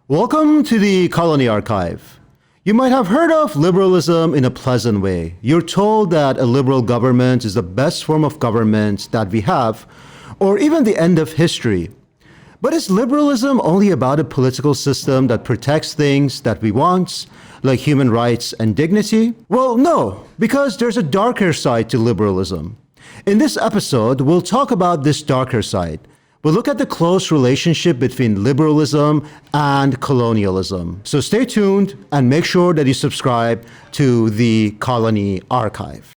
Welcome to the Colony Archive. You might have heard of liberalism in a pleasant way. You're told that a liberal government is the best form of government that we have, or even the end of history. But is liberalism only about a political system that protects things that we want, like human rights and dignity? Well, no, because there's a darker side to liberalism. In this episode, we'll talk about this darker side. We'll look at the close relationship between liberalism and colonialism. So stay tuned and make sure that you subscribe to the Colony Archive.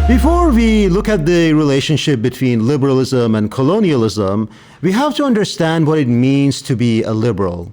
Before we look at the relationship between liberalism and colonialism, we have to understand what it means to be a liberal.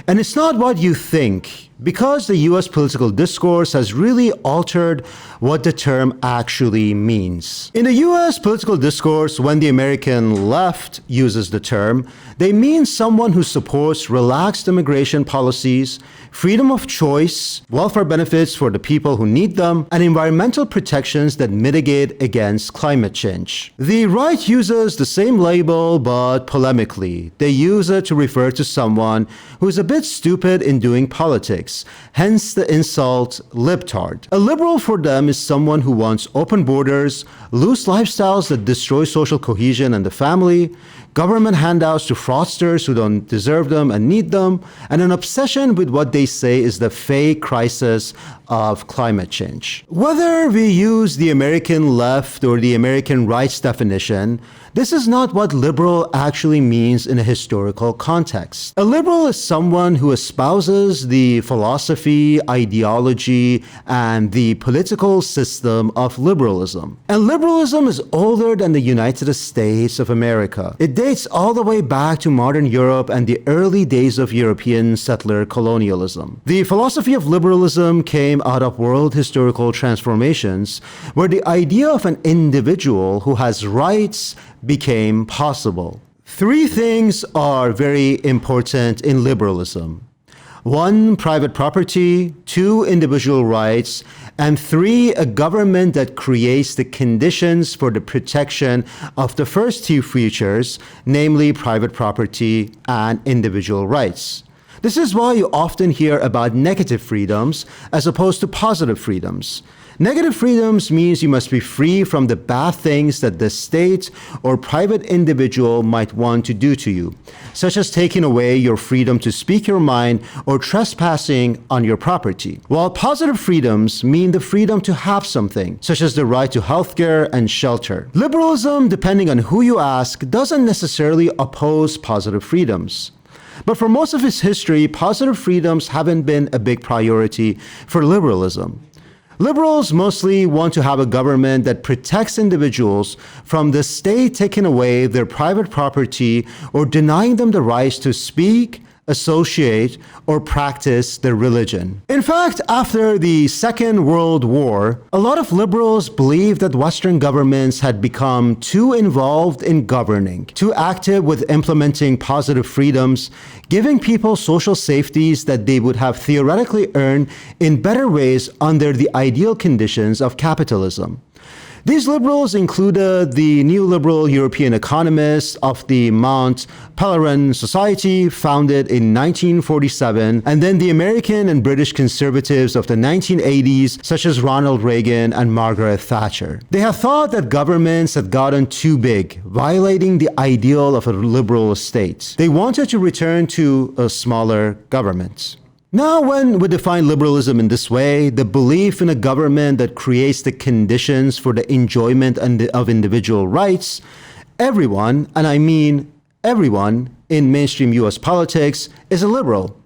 And it's not what you think, because the US political discourse has really altered what the term actually means. In the US political discourse, when the American left uses the term, they mean someone who supports relaxed immigration policies, freedom of choice, welfare benefits for the people who need them, and environmental protections that mitigate against climate change. The right uses the same label, but polemically. They use it to refer to someone who is a bit stupid in doing politics, hence the insult libtard. A liberal for them is someone who wants open borders, loose lifestyles that destroy social cohesion and the family, government handouts to fraudsters who don't deserve them and need them, and an obsession with what they say is the fake crisis of climate change. Whether we use the American left or the American right's definition, this is not what liberal actually means in a historical context. A liberal is someone who espouses the philosophy, ideology, and the political system of liberalism. And liberalism is older than the United States of America. It dates all the way back to modern Europe and the early days of European settler colonialism. The philosophy of liberalism came out of world historical transformations, where the idea of an individual who has rights became possible. Three things are very important in liberalism. 1, private property, 2, individual rights, and 3, a government that creates the conditions for the protection of the first two features, namely private property and individual rights. This is why you often hear about negative freedoms as opposed to positive freedoms. Negative freedoms means you must be free from the bad things that the state or private individual might want to do to you, such as taking away your freedom to speak your mind or trespassing on your property. While positive freedoms mean the freedom to have something, such as the right to healthcare and shelter. Liberalism, depending on who you ask, doesn't necessarily oppose positive freedoms. But for most of its history, positive freedoms haven't been a big priority for liberalism. Liberals mostly want to have a government that protects individuals from the state taking away their private property or denying them the rights to speak, associate, or practice their religion. In fact, after the Second World War, a lot of liberals believed that Western governments had become too involved in governing, too active with implementing positive freedoms, giving people social safeties that they would have theoretically earned in better ways under the ideal conditions of capitalism. These liberals included the neoliberal European economists of the Mont Pelerin Society, founded in 1947, and then the American and British conservatives of the 1980s, such as Ronald Reagan and Margaret Thatcher. They have thought that governments had gotten too big, violating the ideal of a liberal state. They wanted to return to a smaller government. Now, when we define liberalism in this way, the belief in a government that creates the conditions for the enjoyment of individual rights, everyone, and I mean everyone, in mainstream US politics is a liberal.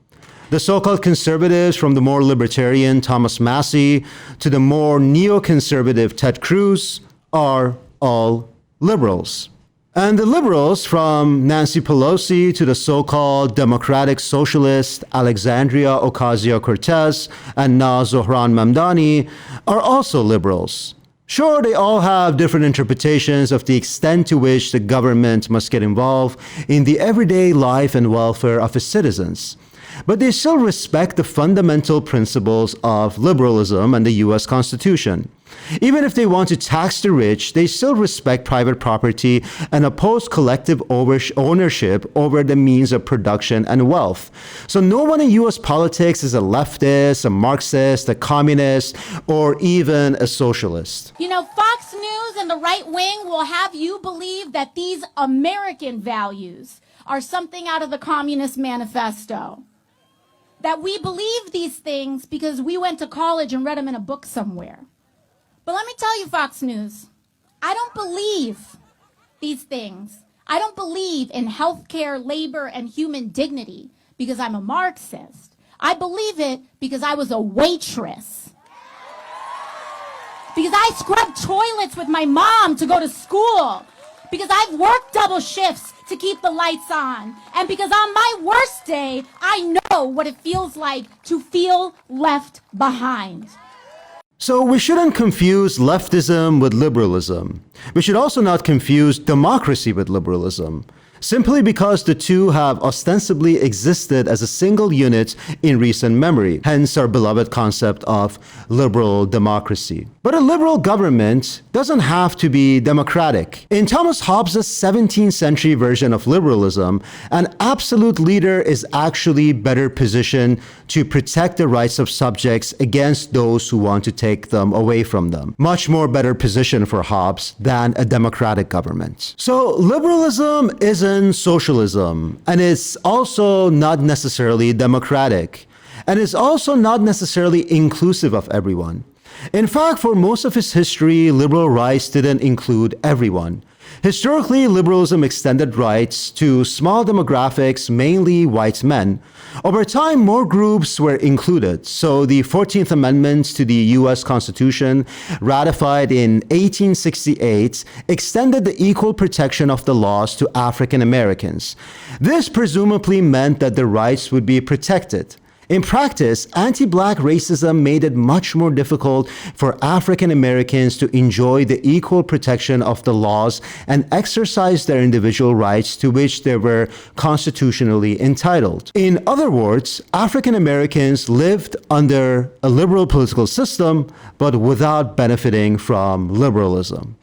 The so-called conservatives, from the more libertarian Thomas Massie to the more neoconservative Ted Cruz, are all liberals. And the liberals, from Nancy Pelosi to the so-called democratic socialist Alexandria Ocasio-Cortez and now Zohran Mamdani, are also liberals. Sure, they all have different interpretations of the extent to which the government must get involved in the everyday life and welfare of its citizens. But they still respect the fundamental principles of liberalism and the US Constitution. Even if they want to tax the rich, they still respect private property and oppose collective ownership over the means of production and wealth. So no one in US politics is a leftist, a Marxist, a communist, or even a socialist. You know, Fox News and the right wing will have you believe that these American values are something out of the Communist Manifesto. That we believe these things because we went to college and read them in a book somewhere. But let me tell you, Fox News, I don't believe these things. I don't believe in healthcare, labor, and human dignity because I'm a Marxist. I believe it because I was a waitress. Because I scrubbed toilets with my mom to go to school. Because I've worked double shifts to keep the lights on. And because on my worst day, I know what it feels like to feel left behind. So we shouldn't confuse leftism with liberalism. We should also not confuse democracy with liberalism, simply because the two have ostensibly existed as a single unit in recent memory, hence our beloved concept of liberal democracy. But a liberal government doesn't have to be democratic. In Thomas Hobbes' 17th century version of liberalism, an absolute leader is actually better positioned to protect the rights of subjects against those who want to take them away from them. Much more better position for Hobbes than a democratic government. So liberalism isn't socialism, and it's also not necessarily democratic, and it's also not necessarily inclusive of everyone. In fact, for most of its history, liberal rights didn't include everyone. Historically, liberalism extended rights to small demographics, mainly white men. Over time, more groups were included. So the 14th Amendment to the US Constitution, ratified in 1868, extended the equal protection of the laws to African Americans. This presumably meant that their rights would be protected. In practice, anti-black racism made it much more difficult for African Americans to enjoy the equal protection of the laws and exercise their individual rights to which they were constitutionally entitled. In other words, African Americans lived under a liberal political system, but without benefiting from liberalism.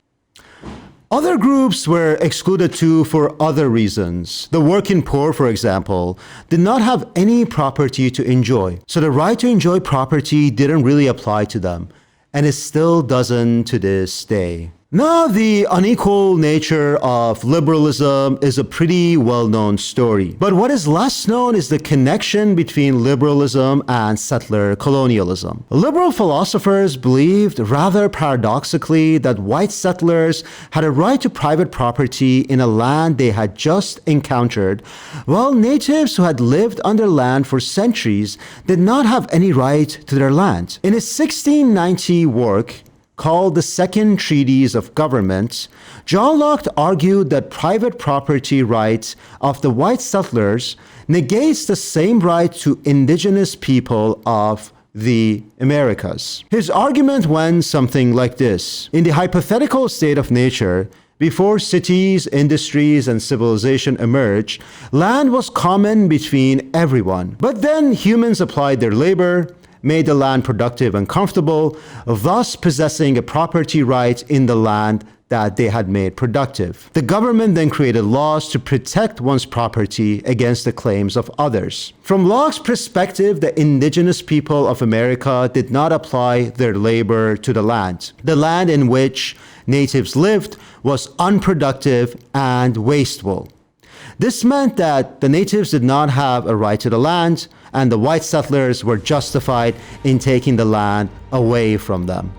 Other groups were excluded too for other reasons. The working poor, for example, did not have any property to enjoy. So the right to enjoy property didn't really apply to them, and it still doesn't to this day. Now, the unequal nature of liberalism is a pretty well-known story. But what is less known is the connection between liberalism and settler colonialism. Liberal philosophers believed, rather paradoxically, that white settlers had a right to private property in a land they had just encountered, while natives who had lived on their land for centuries did not have any right to their land. In his 1690 work, called the Second Treatise of Government, John Locke argued that private property rights of the white settlers negates the same right to indigenous people of the Americas. His argument went something like this. In the hypothetical state of nature, before cities, industries, and civilization emerged, land was common between everyone. But then humans applied their labor, made the land productive and comfortable, thus possessing a property right in the land that they had made productive. The government then created laws to protect one's property against the claims of others. From Locke's perspective, the indigenous people of America did not apply their labor to the land. The land in which natives lived was unproductive and wasteful. This meant that the natives did not have a right to the land, and the white settlers were justified in taking the land away from them.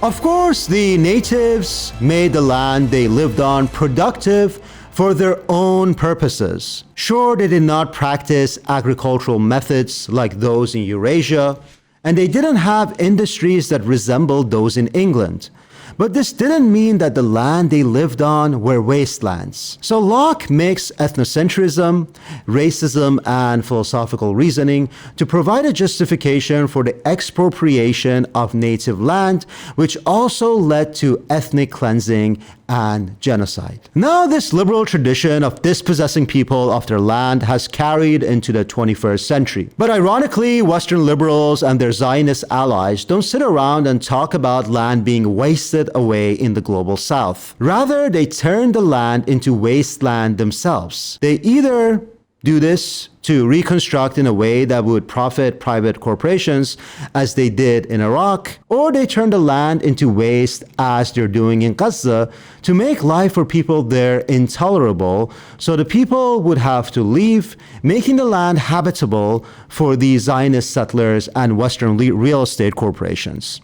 Of course, the natives made the land they lived on productive for their own purposes. Sure, they did not practice agricultural methods like those in Eurasia, and they didn't have industries that resembled those in England. But this didn't mean that the land they lived on were wastelands. So Locke mixed ethnocentrism, racism, and philosophical reasoning to provide a justification for the expropriation of native land, which also led to ethnic cleansing and genocide. Now, this liberal tradition of dispossessing people of their land has carried into the 21st century. But ironically, Western liberals and their Zionist allies don't sit around and talk about land being wasted away in the global south. Rather, they turn the land into wasteland themselves. They either do this to reconstruct in a way that would profit private corporations, as they did in Iraq, or they turn the land into waste, as they're doing in Gaza, to make life for people there intolerable, so the people would have to leave, making the land habitable for the Zionist settlers and Western real estate corporations.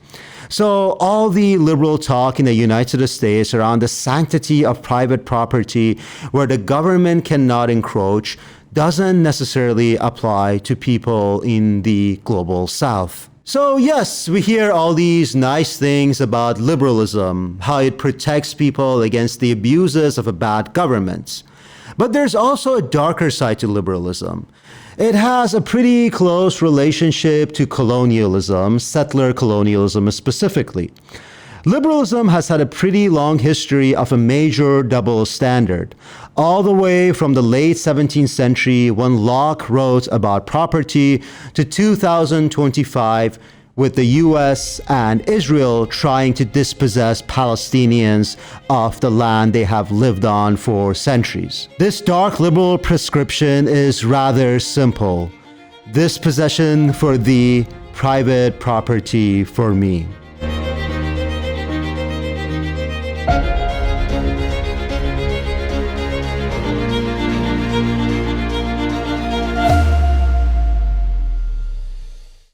So all the liberal talk in the United States around the sanctity of private property, where the government cannot encroach, doesn't necessarily apply to people in the global south. So yes, we hear all these nice things about liberalism, how it protects people against the abuses of a bad government. But there's also a darker side to liberalism. It has a pretty close relationship to colonialism, settler colonialism specifically. Liberalism has had a pretty long history of a major double standard, all the way from the late 17th century when Locke wrote about property to 2025 with the US and Israel trying to dispossess Palestinians of the land they have lived on for centuries. This dark liberal prescription is rather simple. Dispossession for thee, private property for me.